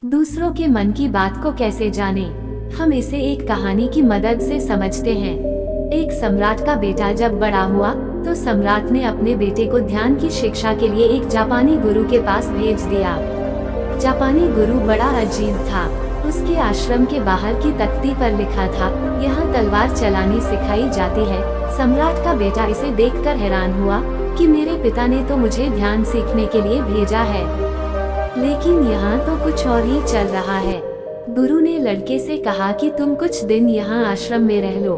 दूसरों के मन की बात को कैसे जाने? हम इसे एक कहानी की मदद से समझते हैं। एक सम्राट का बेटा जब बड़ा हुआ तो सम्राट ने अपने बेटे को ध्यान की शिक्षा के लिए एक जापानी गुरु के पास भेज दिया। जापानी गुरु बड़ा अजीब था। उसके आश्रम के बाहर की तख्ती पर लिखा था, यहाँ तलवार चलानी सिखाई जाती है। सम्राट का बेटा इसे देखकर हैरान हुआ कि मेरे पिता ने तो मुझे ध्यान सीखने के लिए भेजा है, लेकिन यहाँ तो कुछ और ही चल रहा है। गुरु ने लड़के से कहा कि तुम कुछ दिन यहाँ आश्रम में रह लो,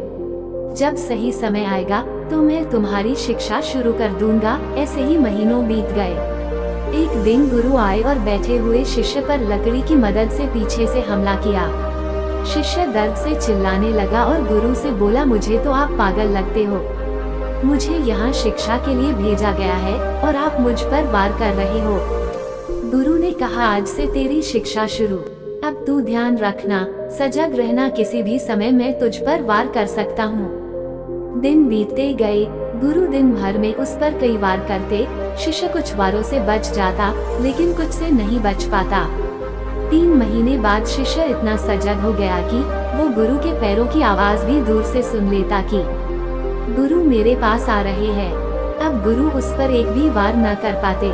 जब सही समय आएगा तो मैं तुम्हारी शिक्षा शुरू कर दूंगा। ऐसे ही महीनों बीत गए। एक दिन गुरु आए और बैठे हुए शिष्य पर लकड़ी की मदद से पीछे से हमला किया। शिष्य दर्द से चिल्लाने लगा और गुरु से बोला, मुझे तो आप पागल लगते हो। मुझे यहाँ शिक्षा के लिए भेजा गया है और आप मुझ पर वार कर रहे हो। गुरु ने कहा, आज से तेरी शिक्षा शुरू। अब तू ध्यान रखना, सजग रहना, किसी भी समय मैं तुझ पर वार कर सकता हूँ। दिन बीतते गए। गुरु दिन भर में उस पर कई वार करते। शिष्य कुछ वारों से बच जाता, लेकिन कुछ से नहीं बच पाता। 3 महीने बाद शिष्य इतना सजग हो गया कि वो गुरु के पैरों की आवाज भी दूर से सुन लेता कि गुरु मेरे पास आ रहे हैं। अब गुरु उस पर एक भी वार न कर पाते।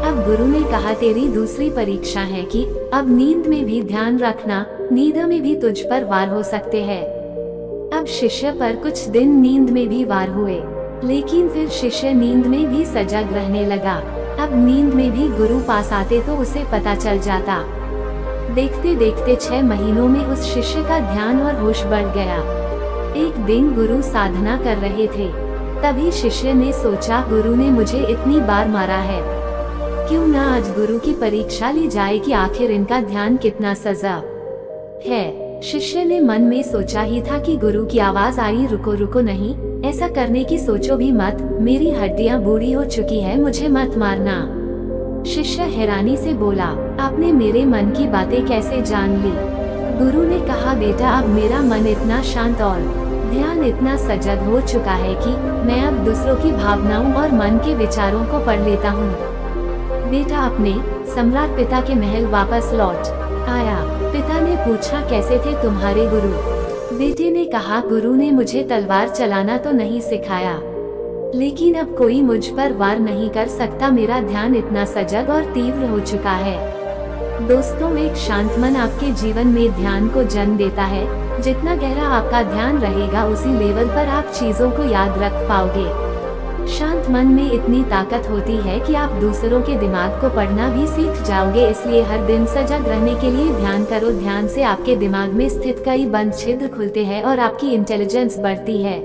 अब गुरु ने कहा, तेरी दूसरी परीक्षा है कि अब नींद में भी ध्यान रखना, नींद में भी तुझ पर वार हो सकते हैं। अब शिष्य पर कुछ दिन नींद में भी वार हुए, लेकिन फिर शिष्य नींद में भी सजग रहने लगा। अब नींद में भी गुरु पास आते तो उसे पता चल जाता। देखते देखते 6 महीनों में उस शिष्य का ध्यान और होश बढ़ गया। एक दिन गुरु साधना कर रहे थे, तभी शिष्य ने सोचा, गुरु ने मुझे इतनी बार मारा है, क्यों ना आज गुरु की परीक्षा ली जाए कि आखिर इनका ध्यान कितना सजग है। शिष्य ने मन में सोचा ही था कि गुरु की आवाज आई, रुको रुको, नहीं ऐसा करने की सोचो भी मत, मेरी हड्डियां बूढ़ी हो चुकी है, मुझे मत मारना। शिष्य हैरानी से बोला, आपने मेरे मन की बातें कैसे जान ली? गुरु ने कहा, बेटा अब मेरा मन इतना शांत और ध्यान इतना सजग हो चुका है कि मैं अब दूसरों की भावनाओं और मन के विचारों को पढ़ लेता हूँ। बेटा अपने सम्राट पिता के महल वापस लौट आया। पिता ने पूछा, कैसे थे तुम्हारे गुरु? बेटे ने कहा, गुरु ने मुझे तलवार चलाना तो नहीं सिखाया, लेकिन अब कोई मुझ पर वार नहीं कर सकता, मेरा ध्यान इतना सजग और तीव्र हो चुका है। दोस्तों, एक शांत मन आपके जीवन में ध्यान को जन्म देता है। जितना गहरा आपका ध्यान रहेगा, उसी लेवल पर आप चीजों को याद रख पाओगे। शांत मन में इतनी ताकत होती है कि आप दूसरों के दिमाग को पढ़ना भी सीख जाओगे। इसलिए हर दिन सजग रहने के लिए ध्यान करो। ध्यान से आपके दिमाग में स्थित कई बंद छिद्र खुलते हैं और आपकी इंटेलिजेंस बढ़ती है।